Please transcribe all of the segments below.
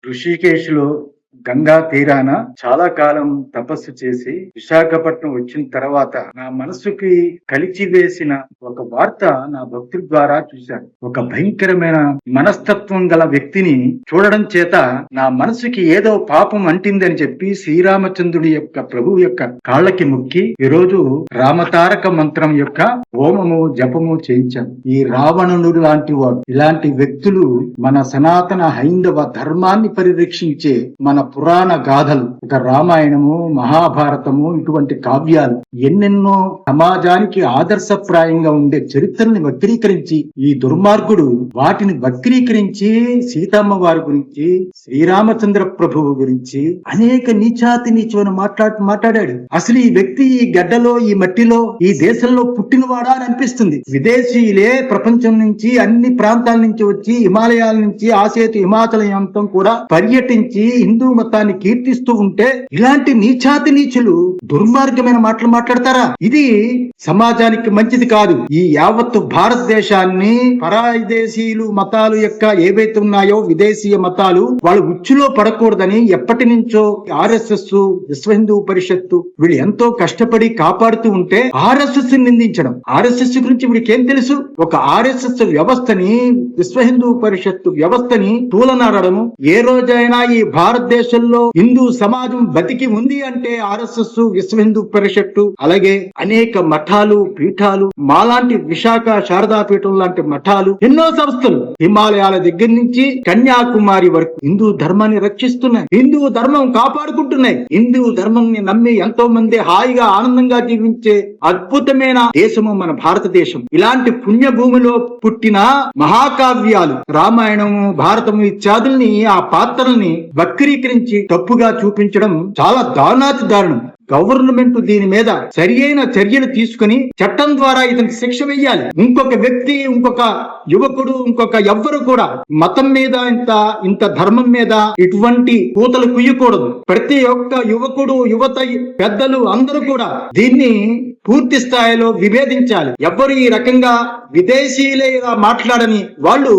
ఋషికేశ్‌లో గంగా తీరాన చాలా కాలం తపస్సు చేసి విశాఖపట్నం వచ్చిన తర్వాత నా మనసుకి కలిచివేసిన ఒక వార్త నా భక్తుల ద్వారా చూశాను. ఒక భయంకరమైన మనస్తత్వం గల వ్యక్తిని చూడడం చేత నా మనసుకి ఏదో పాపం అంటిందని చెప్పి శ్రీరామచంద్రుడి యొక్క ప్రభువు యొక్క కాళ్ళకి మొక్కి ఈరోజు రామతారక మంత్రం యొక్క హోమము జపము చేయించాను. ఈ రావణుడు లాంటి వాడు, ఇలాంటి వ్యక్తులు మన సనాతన హైందవ ధర్మాన్ని పరిరక్షించే మన పురాణ గాథలు, ఒక రామాయణము, మహాభారతము, ఇటువంటి కావ్యాలు ఎన్నెన్నో సమాజానికి ఆదర్శప్రాయంగా ఉండే చరిత్రని వక్రీకరించి ఈ దుర్మార్గుడు వాటిని వక్రీకరించి సీతమ్మ వారి గురించి, శ్రీరామచంద్ర ప్రభువు గురించి అనేక నీచాతి నీచమైన మాట్లాడాడు. అసలు ఈ వ్యక్తి ఈ గడ్డలో, ఈ మట్టిలో, ఈ దేశంలో పుట్టినవాడా అని అనిపిస్తుంది. విదేశీయులే ప్రపంచం నుంచి అన్ని ప్రాంతాల నుంచి వచ్చి హిమాలయాల నుంచి ఆసేతు హిమాచలయంతం కూడా పర్యటించి హిందూ మతాన్ని కీర్తిస్తూ ఉంటే ఇలాంటి నీచాతి నీచులు దుర్మార్గమైన మాటలు మాట్లాడతారా? ఇది సమాజానికి మంచిది కాదు. ఈ యావత్తు భారతదేశాన్ని పరాయి దేశీయులు మతాలు యొక్క ఏవైతే ఉన్నాయో విదేశీయ మతాలు వాళ్ళు ఉచ్చులో పడకూడదని ఎప్పటి నుంచో ఆర్ఎస్ఎస్, విశ్వ హిందూ పరిషత్తు వీళ్ళు ఎంతో కష్టపడి కాపాడుతూ ఉంటే ఆర్ఎస్ఎస్ నిందించడం, ఆర్ఎస్ఎస్ గురించి వీడికేం తెలుసు? ఒక ఆర్ఎస్ఎస్ వ్యవస్థని, విశ్వ హిందూ పరిషత్తు వ్యవస్థని తూలనాడము. ఏ రోజైనా ఈ భారతదేశంలో హిందూ సమాజం బతికి ఉంది అంటే ఆర్ఎస్ఎస్, విశ్వ హిందూ పరిషత్తు, అలాగే అనేక మఠాలు, పీఠాలు, మాలాంటి విశాఖ శారదా పీఠం లాంటి మఠాలు, ఎన్నో సంస్థలు హిమాలయాల దగ్గర నుంచి కన్యాకుమారి వరకు హిందూ ధర్మాన్ని రక్షిస్తున్నాయి, హిందూ ధర్మం కాపాడుకుంటున్నాయి. హిందూ ధర్మం నమ్మి ఎంతో మంది హాయిగా ఆనందంగా జీవించే అద్భుతమైన దేశము మన భారతదేశం. ఇలాంటి పుణ్యభూమిలో పుట్టిన మహాకావ్యాలు రామాయణము, భారతము ఇత్యాదుల్ని, ఆ పాత్రల్ని వక్రీకరించి తప్పుగా చూపించడం చాలా దారుణాతి దారుణం. గవర్నమెంట్ దీని మీద సరి అయిన చర్యలు తీసుకుని చట్టం ద్వారా ఇతనికి శిక్ష వేయాలి. ఇంకొక వ్యక్తి, ఇంకొక యువకుడు, ఇంకొక ఎవ్వరు కూడా మతం మీద ఇంత ధర్మం మీద ఇటువంటి కూతలు కుయ్యకూడదు. ప్రతి ఒక్క యువకుడు, యువత, పెద్దలు అందరూ కూడా దీన్ని పూర్తి స్థాయిలో విభేదించాలి. ఎవ్వరు ఈ రకంగా విదేశీయులే ఇలా మాట్లాడని వాళ్ళు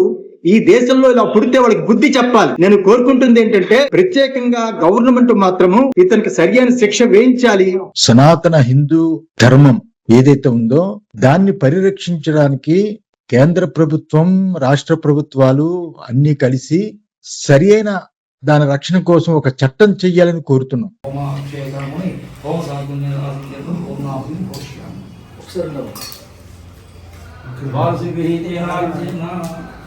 ఈ దేశంలో ఇలా పుడితే వాళ్ళకి బుద్ధి చెప్పాలి. నేను కోరుకుంటుంది ఏంటంటే ప్రత్యేకంగా గవర్నమెంట్ మాత్రము ఇతనికి సరియైన శిక్ష వేయించాలి. సనాతన హిందూ ధర్మం ఏదైతే ఉందో దాన్ని పరిరక్షించడానికి కేంద్ర ప్రభుత్వం, రాష్ట్ర ప్రభుత్వాలు అన్ని కలిసి సరి అయిన దాని రక్షణ కోసం ఒక చట్టం చెయ్యాలని కోరుతున్నాం. ఒకసారి